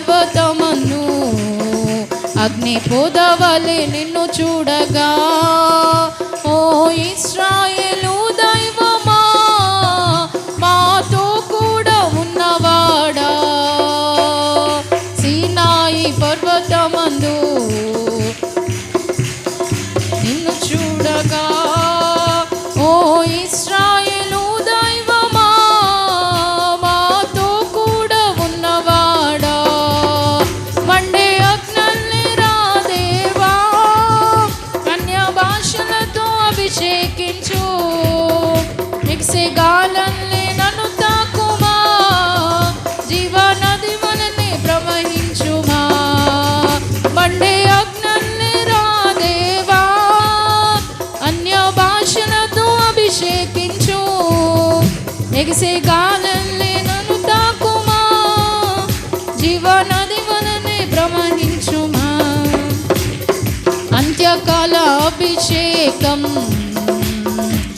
పర్వతమందు అగ్ని పొదవలె నిన్ను చూడగా, ఓ ఇశ్రాయేలు దైవమా మాతో కూడా ఉన్నవాడా. సీనాయి పర్వతమందు నిన్ను చూడగా, ఓ ఇశ్రాయేలు దైవమా మాతో కూడా ఉన్నవాడా. మండే అగ్నల్ని రా దేవా, అన్య భాషలతో అభిషేకించు. ఎక్సే గాలల్ని నన్ను తాకుమా, జీవనది వలె ప్రవహించుమా. మండే అగ్నల్ని రా దేవా, అన్య భాషలతో అభిషేకించు. ఎగిసే గాలల్ని నన్ను తాకుమా, జీవనది వలె ప్రవహించుమా. అంత్యకాల అభిషేకం